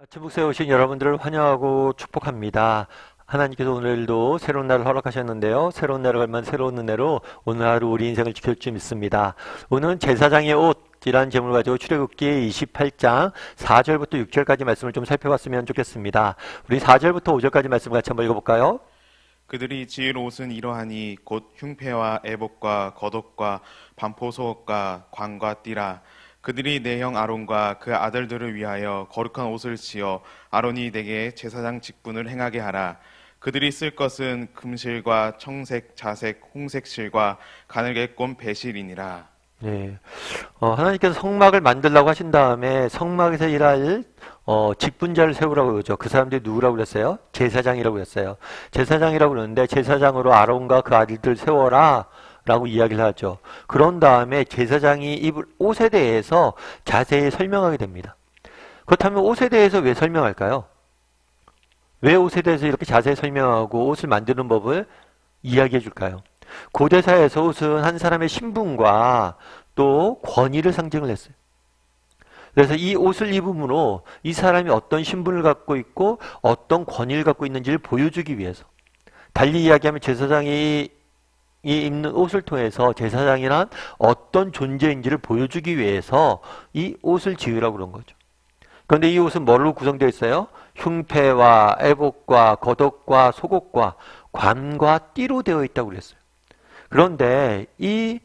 아침북서에 오신 여러분들을 환영하고 축복합니다. 하나님께서 오늘도 새로운 날을 허락하셨는데요. 새로운 날을 걸면 새로운 은혜로 오늘 하루 우리 인생을 지킬 줄 믿습니다. 오늘은 제사장의 옷이라는 제목을 가지고 출애굽기 28장 4절부터 6절까지 말씀을 좀 살펴봤으면 좋겠습니다. 우리 4절부터 5절까지 말씀을 같이 한번 읽어볼까요? 그들이 지을 옷은 이러하니 곧 흉패와 애복과 겉옷과 반포소옷과 관과 띠라. 그들이 내 형 아론과 그 아들들을 위하여 거룩한 옷을 지어 아론이 내게 제사장 직분을 행하게 하라. 그들이 쓸 것은 금실과 청색, 자색, 홍색 실과 가늘게 꼰 배실이니라. 네. 하나님께서 성막을 만들라고 하신 다음에 성막에서 일할 직분자를 세우라고 그러죠. 그 사람들이 누구라고 그랬어요? 제사장이라고 그랬어요. 제사장이라고 그러는데 제사장으로 아론과 그 아들들 세워라 라고 이야기를 하죠. 그런 다음에 제사장이 입을 옷에 대해서 자세히 설명하게 됩니다. 그렇다면 옷에 대해서 왜 설명할까요? 왜 옷에 대해서 이렇게 자세히 설명하고 옷을 만드는 법을 이야기해 줄까요? 고대사에서 옷은 한 사람의 신분과 또 권위를 상징을 했어요. 그래서 이 옷을 입음으로 이 사람이 어떤 신분을 갖고 있고 어떤 권위를 갖고 있는지를 보여주기 위해서, 달리 이야기하면 제사장이 입는 옷을 통해서 제사장이란 어떤 존재인지를 보여주기 위해서 이 옷을 지으라고 그런 거죠. 그런데 이 옷은 뭘로 구성되어 있어요? 흉패와 애복과 겉옷과 속옷과 관과 띠로 되어 있다고 그랬어요. 그런데 이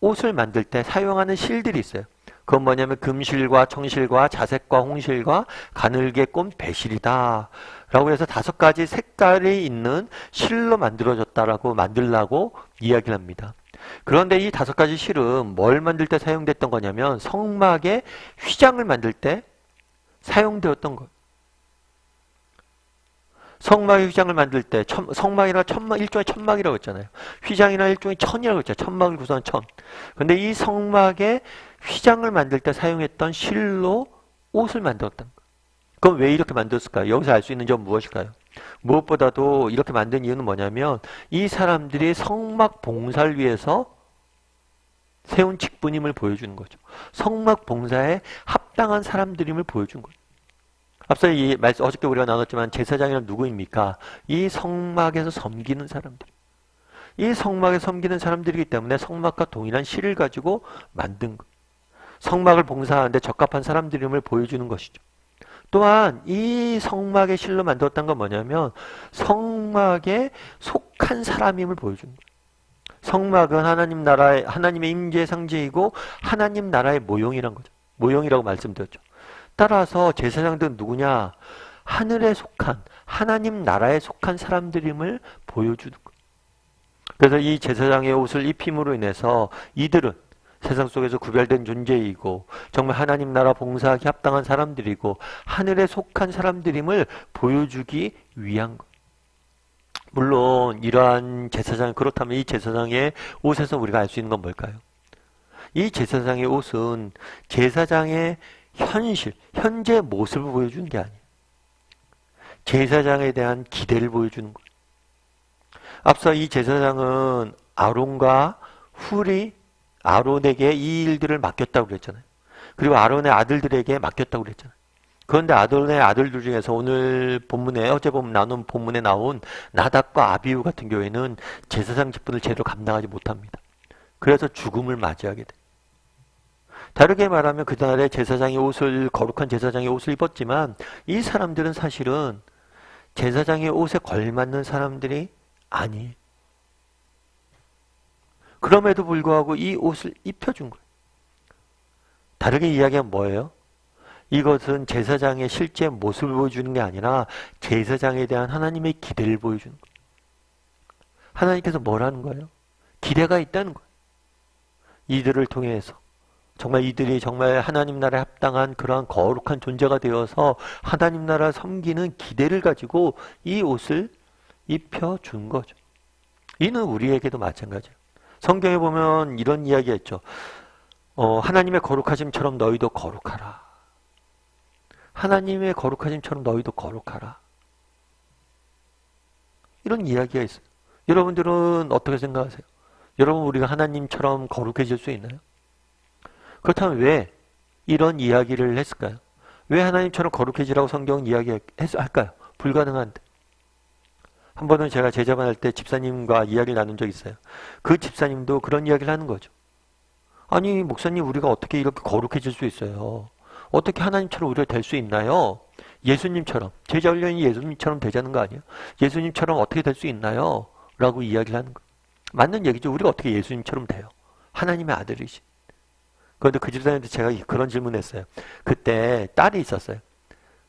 옷을 만들 때 사용하는 실들이 있어요. 그건 뭐냐면 금실과 청실과 자색과 홍실과 가늘게 꼰 배실이다 라고 해서 5가지 색깔이 있는 실로 만들어졌다라고 만들라고 이야기를 합니다. 그런데 이 5가지 실은 뭘 만들 때 사용됐던 거냐면 성막의 휘장을 만들 때 사용되었던 거예요. 성막의 휘장을 만들 때 성막이나 천막, 일종의 천막이라고 했잖아요. 휘장이나 일종의 천이라고 했죠. 천막을 구성한 천. 근데 이 성막의 휘장을 만들 때 사용했던 실로 옷을 만들었던 거예요. 그럼 왜 이렇게 만들었을까요? 여기서 알 수 있는 점은 무엇일까요? 무엇보다도 이렇게 만든 이유는 뭐냐면 이 사람들이 성막 봉사를 위해서 세운 직분임을 보여주는 거죠. 성막 봉사에 합당한 사람들임을 보여준 거죠. 앞서 이 말씀 어저께 우리가 나눴지만 제사장이란 누구입니까? 이 성막에서 섬기는 사람들. 이 성막에 섬기는 사람들이기 때문에 성막과 동일한 실을 가지고 만든 것. 성막을 봉사하는데 적합한 사람들임을 보여주는 것이죠. 또한 이 성막의 실로 만들었던 건 뭐냐면 성막에 속한 사람임을 보여주는 거예요. 성막은 하나님 나라의 하나님의 임재의 상징이고 하나님 나라의 모형이란 거죠. 모형이라고 말씀드렸죠. 따라서 제사장들은 누구냐? 하늘에 속한 하나님 나라에 속한 사람들임을 보여주는 거예요. 그래서 이 제사장의 옷을 입힘으로 인해서 이들은 세상 속에서 구별된 존재이고 정말 하나님 나라 봉사하기 합당한 사람들이고 하늘에 속한 사람들임을 보여주기 위한 것. 물론 이러한 제사장, 그렇다면 이 제사장의 옷에서 우리가 알 수 있는 건 뭘까요? 이 제사장의 옷은 제사장의 현재 모습을 보여주는 게 아니에요. 제사장에 대한 기대를 보여주는 거예요. 앞서 이 제사장은 아론과 훌이 아론에게 이 일들을 맡겼다고 그랬잖아요. 그리고 아론의 아들들에게 맡겼다고 그랬잖아요. 그런데 아론의 아들들 중에서 오늘 본문에 어제 나눈 본문에 나온 나답과 아비후 같은 경우에는 제사장 직분을 제대로 감당하지 못합니다. 그래서 죽음을 맞이하게 돼요. 다르게 말하면 그날의 제사장의 옷을 거룩한 제사장의 옷을 입었지만 이 사람들은 사실은 제사장의 옷에 걸맞는 사람들이 아니에요. 그럼에도 불구하고 이 옷을 입혀준 거예요. 다르게 이야기하면 뭐예요? 이것은 제사장의 실제 모습을 보여주는 게 아니라 제사장에 대한 하나님의 기대를 보여주는 거예요. 하나님께서 뭐라는 거예요? 기대가 있다는 거예요. 이들을 통해서 정말 이들이 정말 하나님 나라에 합당한 그러한 거룩한 존재가 되어서 하나님 나라를 섬기는 기대를 가지고 이 옷을 입혀준 거죠. 이는 우리에게도 마찬가지예요. 성경에 보면 이런 이야기가 있죠. 하나님의 거룩하심처럼 너희도 거룩하라. 하나님의 거룩하심처럼 너희도 거룩하라. 이런 이야기가 있어요. 여러분들은 어떻게 생각하세요? 여러분 우리가 하나님처럼 거룩해질 수 있나요? 그렇다면 왜 이런 이야기를 했을까요? 왜 하나님처럼 거룩해지라고 성경은 이야기할까요? 불가능한데. 한 번은 제가 제자반 할 때 집사님과 이야기를 나눈 적이 있어요. 그 집사님도 그런 이야기를 하는 거죠. 아니 목사님 우리가 어떻게 이렇게 거룩해질 수 있어요? 어떻게 하나님처럼 우리가 될 수 있나요? 예수님처럼. 제자 훈련이 예수님처럼 되자는 거 아니에요? 예수님처럼 어떻게 될 수 있나요? 라고 이야기를 하는 거예요. 맞는 얘기죠. 우리가 어떻게 예수님처럼 돼요? 하나님의 아들이신. 그런데 그 집사님한테 제가 그런 질문했어요. 그때 딸이 있었어요.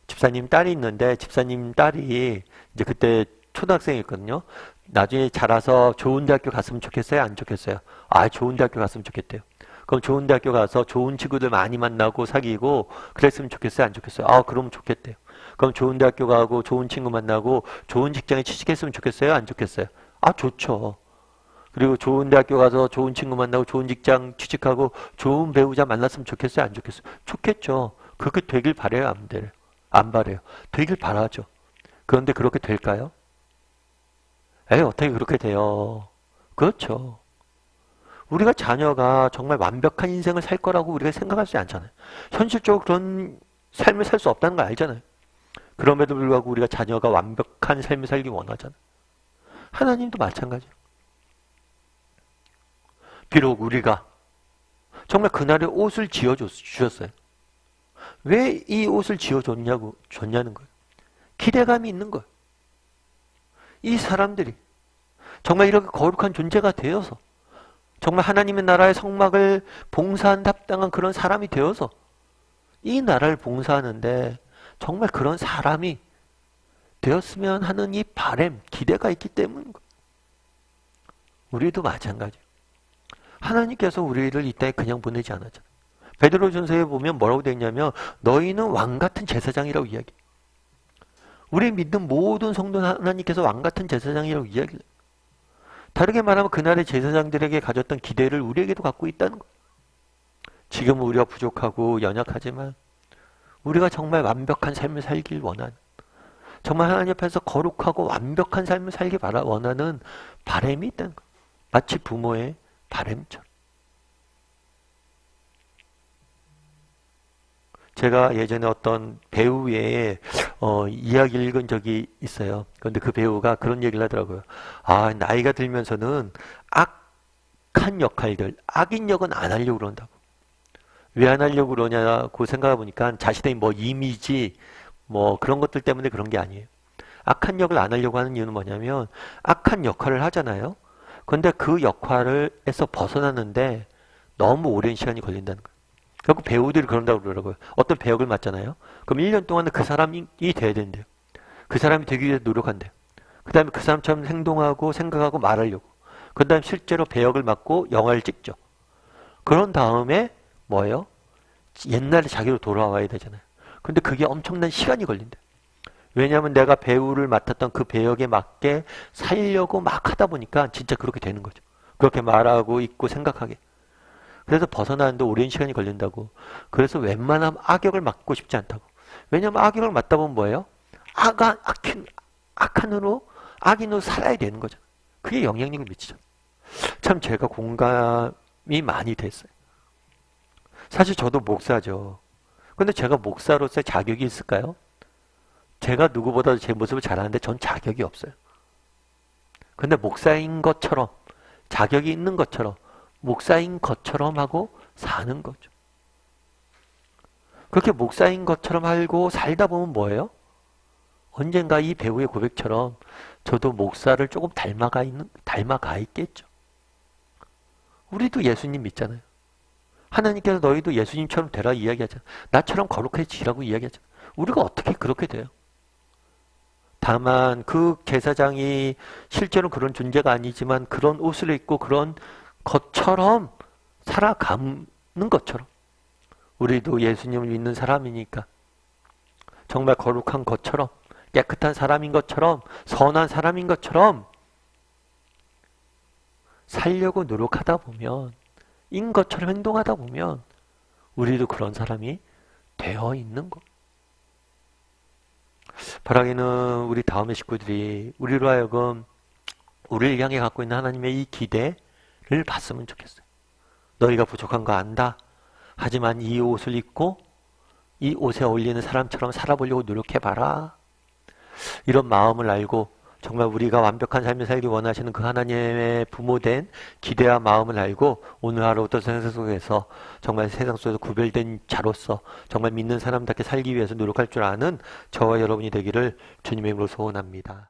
집사님 딸이 있는데 집사님 딸이 이제 그때 초등학생이었거든요. 나중에 자라서 좋은 대학교 갔으면 좋겠어요? 안 좋겠어요? 아, 좋은 대학교 갔으면 좋겠대요. 그럼 좋은 대학교 가서 좋은 친구들 많이 만나고 사귀고 그랬으면 좋겠어요? 안 좋겠어요? 아, 그러면 좋겠대요. 그럼 좋은 대학교 가고 좋은 친구 만나고 좋은 직장에 취직했으면 좋겠어요? 안 좋겠어요? 아, 좋죠. 그리고 좋은 대학교 가서 좋은 친구 만나고 좋은 직장 취직하고 좋은 배우자 만났으면 좋겠어요? 안 좋겠어요? 좋겠죠. 그렇게 되길 바래요? 안 돼요? 안 바래요. 되길 바라죠. 그런데 그렇게 될까요? 에이, 어떻게 그렇게 돼요? 그렇죠. 우리가 자녀가 정말 완벽한 인생을 살 거라고 우리가 생각할 수 않잖아요. 현실적으로 그런 삶을 살 수 없다는 걸 알잖아요. 그럼에도 불구하고 우리가 자녀가 완벽한 삶을 살기 원하잖아요. 하나님도 마찬가지예요. 비록 우리가 정말 그날의 옷을 지어주셨어요. 왜 이 옷을 줬냐는 거예요. 기대감이 있는 거예요. 이 사람들이 정말 이렇게 거룩한 존재가 되어서 정말 하나님의 나라의 성막을 봉사한 합당한 그런 사람이 되어서 이 나라를 봉사하는데 정말 그런 사람이 되었으면 하는 이 바람, 기대가 있기 때문인 거예요. 우리도 마찬가지예요. 하나님께서 우리를 이 땅에 그냥 보내지 않았잖아요. 베드로전서에 보면 뭐라고 되어 있냐면 너희는 왕같은 제사장이라고 이야기해요. 우리 믿는 모든 성도는 하나님께서 왕같은 제사장이라고 이야기해요. 다르게 말하면 그날의 제사장들에게 가졌던 기대를 우리에게도 갖고 있다는 거예요. 지금은 우리가 부족하고 연약하지만 우리가 정말 완벽한 삶을 살길 원하는, 정말 하나님 앞에서 거룩하고 완벽한 삶을 살길 원하는 바람이 있다는 거예요. 마치 부모의 바람처럼. 제가 예전에 어떤 배우의 이야기를 읽은 적이 있어요. 그런데 그 배우가 그런 얘기를 하더라고요. 아, 나이가 들면서는 악한 역할들, 악인 역은 안 하려고 그런다고. 왜 안 하려고 그러냐고 생각해 보니까 자신의 뭐 이미지, 뭐 그런 것들 때문에 그런 게 아니에요. 악한 역을 안 하려고 하는 이유는 뭐냐면 악한 역할을 하잖아요. 그런데 그 역할에서 벗어나는데 너무 오랜 시간이 걸린다는 거예요. 결국 배우들이 그런다고 그러더라고요. 어떤 배역을 맡잖아요. 그럼 1년 동안은 그 사람이 돼야 된대요. 그 사람이 되기 위해서 노력한대요. 그 다음에 그 사람처럼 행동하고 생각하고 말하려고. 그 다음에 실제로 배역을 맡고 영화를 찍죠. 그런 다음에 뭐예요? 옛날에 자기로 돌아와야 되잖아요. 근데 그게 엄청난 시간이 걸린대요. 왜냐하면 내가 배우를 맡았던 그 배역에 맞게 살려고 막 하다 보니까 진짜 그렇게 되는 거죠. 그렇게 말하고 있고 생각하게. 그래서 벗어나는데 오랜 시간이 걸린다고. 그래서 웬만하면 악역을 맡고 싶지 않다고. 왜냐하면 악역을 맡다 보면 뭐예요? 악인으로 살아야 되는 거죠. 그게 영향력을 미치죠. 참 제가 공감이 많이 됐어요. 사실 저도 목사죠. 근데 제가 목사로서의 자격이 있을까요? 제가 누구보다도 제 모습을 잘 아는데 전 자격이 없어요. 근데 목사인 것처럼, 자격이 있는 것처럼, 목사인 것처럼 하고 사는 거죠. 그렇게 목사인 것처럼 알고 살다 보면 뭐예요? 언젠가 이 배우의 고백처럼 저도 목사를 조금 닮아가 있겠죠. 우리도 예수님 믿잖아요. 하나님께서 너희도 예수님처럼 되라 이야기하잖아요. 나처럼 거룩해지라고 이야기하잖아요. 우리가 어떻게 그렇게 돼요? 다만 그 제사장이 실제로 그런 존재가 아니지만 그런 옷을 입고 그런 것처럼 살아가는 것처럼 우리도 예수님을 믿는 사람이니까 정말 거룩한 것처럼 깨끗한 사람인 것처럼 선한 사람인 것처럼 살려고 노력하다 보면 인 것처럼 행동하다 보면 우리도 그런 사람이 되어 있는 거. 바라기는 우리 다음의 식구들이 우리로 하여금 우리를 향해 갖고 있는 하나님의 이 기대를 봤으면 좋겠어요. 너희가 부족한 거 안다. 하지만 이 옷을 입고 이 옷에 어울리는 사람처럼 살아보려고 노력해봐라. 이런 마음을 알고 정말 우리가 완벽한 삶을 살기 원하시는 그 하나님의 부모된 기대와 마음을 알고 오늘 하루부터 세상 속에서 정말 세상 속에서 구별된 자로서 정말 믿는 사람답게 살기 위해서 노력할 줄 아는 저와 여러분이 되기를 주님의 이름으로 소원합니다.